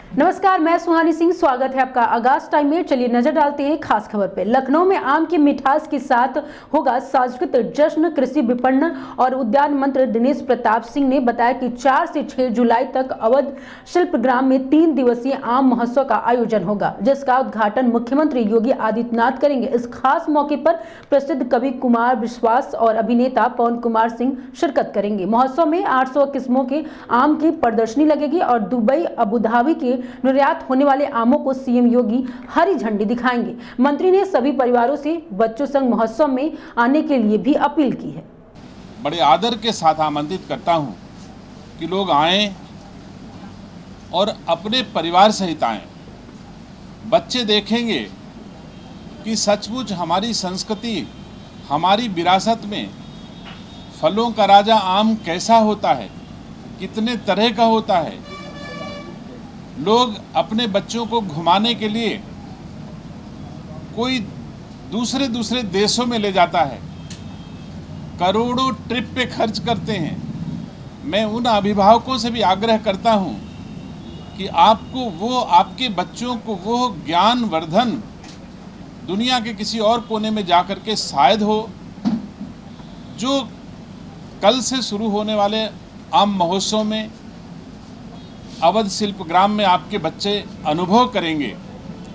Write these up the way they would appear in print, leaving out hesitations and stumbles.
नमस्कार, मैं सुहानी सिंह। स्वागत है आपका आगाज टाइम में। चलिए नजर डालते हैं खास खबर पे। लखनऊ में आम की मिठास के साथ होगा सांस्कृतिक जश्न। कृषि विपणन और उद्यान मंत्री दिनेश प्रताप सिंह ने बताया कि 4 से 6 जुलाई तक अवध शिल्पग्राम में 3 दिवसीय आम महोत्सव का आयोजन होगा, जिसका उद्घाटन मुख्यमंत्री योगी आदित्यनाथ करेंगे। इस खास मौके पर प्रसिद्ध कवि कुमार विश्वास और अभिनेता पवन कुमार सिंह शिरकत करेंगे। महोत्सव में 800 किस्मों के आम की प्रदर्शनी लगेगी और दुबई, अबू धाबी के निर्यात होने वाले आमों को सीएम योगी हरी झंडी दिखाएंगे। मंत्री ने सभी परिवारों से बच्चों संग महोत्सव में आने के लिए भी अपील की है। बड़े आदर के साथ आमंत्रित करता हूं कि लोग आएं और अपने परिवार सहित आएं। बच्चे देखेंगे कि सचमुच हमारी संस्कृति, हमारी विरासत में फलों का राजा आम कैसा होता है, कितने तरह का होता है। लोग अपने बच्चों को घुमाने के लिए कोई दूसरे देशों में ले जाता है, करोड़ों ट्रिप पे खर्च करते हैं। मैं उन अभिभावकों से भी आग्रह करता हूं कि आपके बच्चों को वो ज्ञानवर्धन दुनिया के किसी और कोने में जाकर के शायद हो, जो कल से शुरू होने वाले आम महोत्सव में अवध शिल्पग्राम में आपके बच्चे अनुभव करेंगे।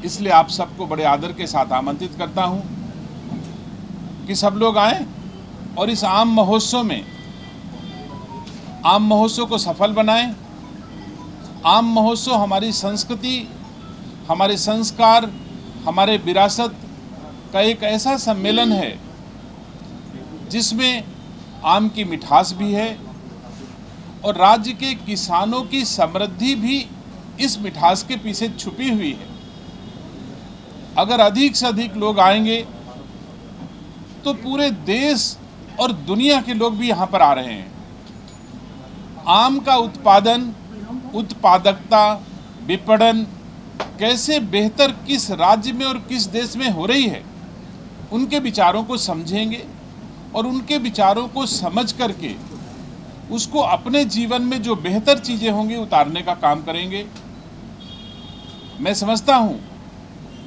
इसलिए आप सबको बड़े आदर के साथ आमंत्रित करता हूं कि सब लोग आएं और इस आम महोत्सव को सफल बनाएं। आम महोत्सव हमारी संस्कृति, हमारे संस्कार, हमारे विरासत का एक ऐसा सम्मेलन है जिसमें आम की मिठास भी है और राज्य के किसानों की समृद्धि भी इस मिठास के पीछे छुपी हुई है। अगर अधिक से अधिक लोग आएंगे तो पूरे देश और दुनिया के लोग भी यहाँ पर आ रहे हैं। आम का उत्पादन, उत्पादकता, विपणन कैसे बेहतर किस राज्य में और किस देश में हो रही है, उनके विचारों को समझेंगे और उनके विचारों को समझ करके उसको अपने जीवन में जो बेहतर चीजें होंगी उतारने का काम करेंगे। मैं समझता हूं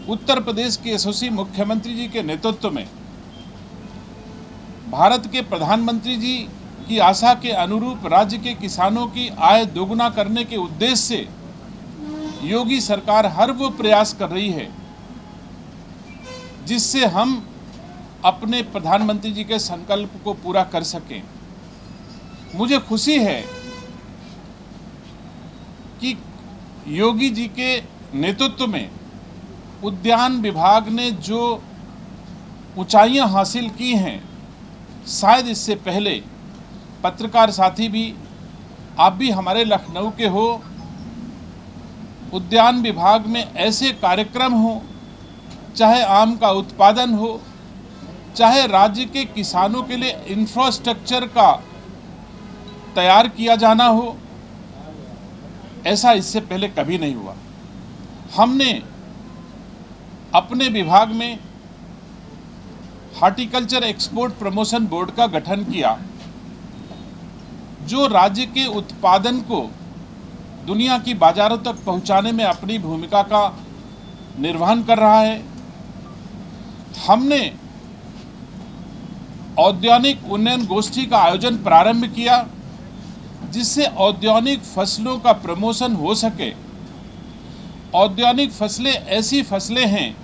उत्तर प्रदेश के यशस्वी मुख्यमंत्री जी के नेतृत्व में भारत के प्रधानमंत्री जी की आशा के अनुरूप राज्य के किसानों की आय दोगुना करने के उद्देश्य से योगी सरकार हर वो प्रयास कर रही है जिससे हम अपने प्रधानमंत्री जी के संकल्प को पूरा कर सकें। मुझे खुशी है कि योगी जी के नेतृत्व में उद्यान विभाग ने जो ऊंचाइयां हासिल की हैं, शायद इससे पहले पत्रकार साथी भी, आप भी हमारे लखनऊ के हो, उद्यान विभाग में ऐसे कार्यक्रम हो, चाहे आम का उत्पादन हो, चाहे राज्य के किसानों के लिए इंफ्रास्ट्रक्चर का तैयार किया जाना हो, ऐसा इससे पहले कभी नहीं हुआ। हमने अपने विभाग में हॉर्टिकल्चर एक्सपोर्ट प्रमोशन बोर्ड का गठन किया, जो राज्य के उत्पादन को दुनिया की बाजारों तक पहुंचाने में अपनी भूमिका का निर्वहन कर रहा है। हमने औद्यानिक उन्नयन गोष्ठी का आयोजन प्रारंभ किया, जिससे औद्यानिक फसलों का प्रमोशन हो सके। औद्यानिक फसलें ऐसी फसलें हैं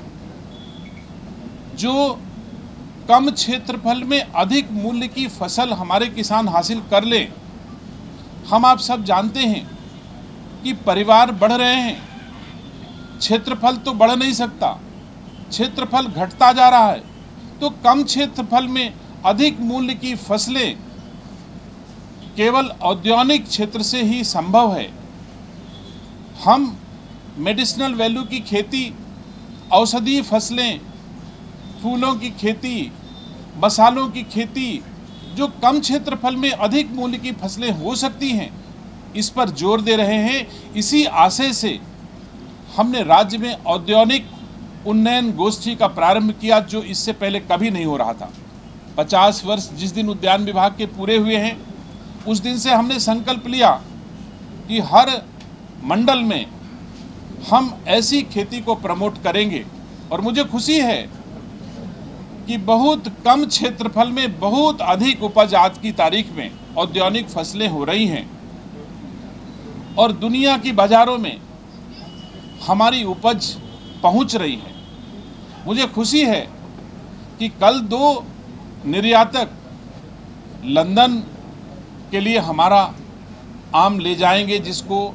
जो कम क्षेत्रफल में अधिक मूल्य की फसल हमारे किसान हासिल कर लें। हम आप सब जानते हैं कि परिवार बढ़ रहे हैं, क्षेत्रफल तो बढ़ नहीं सकता, क्षेत्रफल घटता जा रहा है, तो कम क्षेत्रफल में अधिक मूल्य की फसलें केवल औद्यानिक क्षेत्र से ही संभव है। हम मेडिसिनल वैल्यू की खेती, औषधीय फसलें, फूलों की खेती, मसालों की खेती, जो कम क्षेत्रफल में अधिक मूल्य की फसलें हो सकती हैं, इस पर जोर दे रहे हैं। इसी आशय से हमने राज्य में औद्यानिक उन्नयन गोष्ठी का प्रारंभ किया, जो इससे पहले कभी नहीं हो रहा था। 50 वर्ष जिस दिन उद्यान विभाग के पूरे हुए हैं, उस दिन से हमने संकल्प लिया कि हर मंडल में हम ऐसी खेती को प्रमोट करेंगे। और मुझे खुशी है कि बहुत कम क्षेत्रफल में बहुत अधिक उपज आज की तारीख में औद्यानिक फसलें हो रही हैं और दुनिया की बाजारों में हमारी उपज पहुंच रही है। मुझे खुशी है कि कल 2 निर्यातक लंदन के लिए हमारा आम ले जाएंगे, जिसको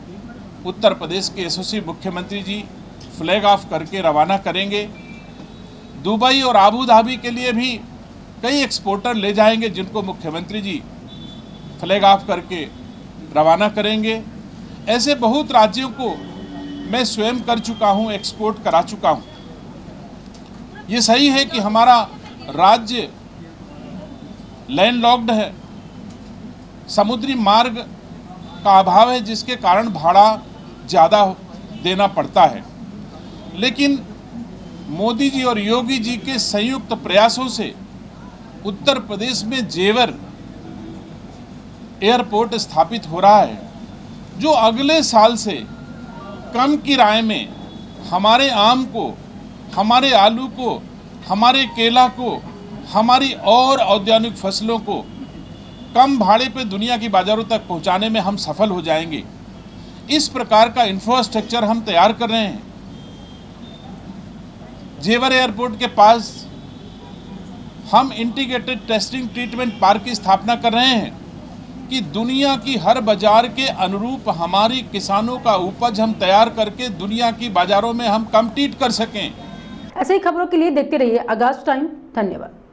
उत्तर प्रदेश के यशस्वी मुख्यमंत्री जी फ्लैग ऑफ करके रवाना करेंगे। दुबई और आबू धाबी के लिए भी कई एक्सपोर्टर ले जाएंगे, जिनको मुख्यमंत्री जी फ्लैग ऑफ करके रवाना करेंगे। ऐसे बहुत राज्यों को मैं स्वयं कर चुका हूं, एक्सपोर्ट करा चुका हूं। ये सही है कि हमारा राज्य लैंडलॉक्ड है, समुद्री मार्ग का अभाव है, जिसके कारण भाड़ा ज़्यादा देना पड़ता है। लेकिन मोदी जी और योगी जी के संयुक्त प्रयासों से उत्तर प्रदेश में जेवर एयरपोर्ट स्थापित हो रहा है, जो अगले साल से कम किराए में हमारे आम को, हमारे आलू को, हमारे केला को, हमारी और औद्यानिक फसलों को कम भाड़े पे दुनिया की बाजारों तक पहुंचाने में हम सफल हो जाएंगे। इस प्रकार का इंफ्रास्ट्रक्चर हम तैयार कर रहे हैं। जेवर एयरपोर्ट के पास हम इंटीग्रेटेड टेस्टिंग ट्रीटमेंट पार्क की स्थापना कर रहे हैं कि दुनिया की हर बाजार के अनुरूप हमारी किसानों का उपज हम तैयार करके दुनिया की बाजारों में हम कम्पीट कर सकें। ऐसे ही खबरों के लिए देखते रहिए आगाज टाइम। धन्यवाद।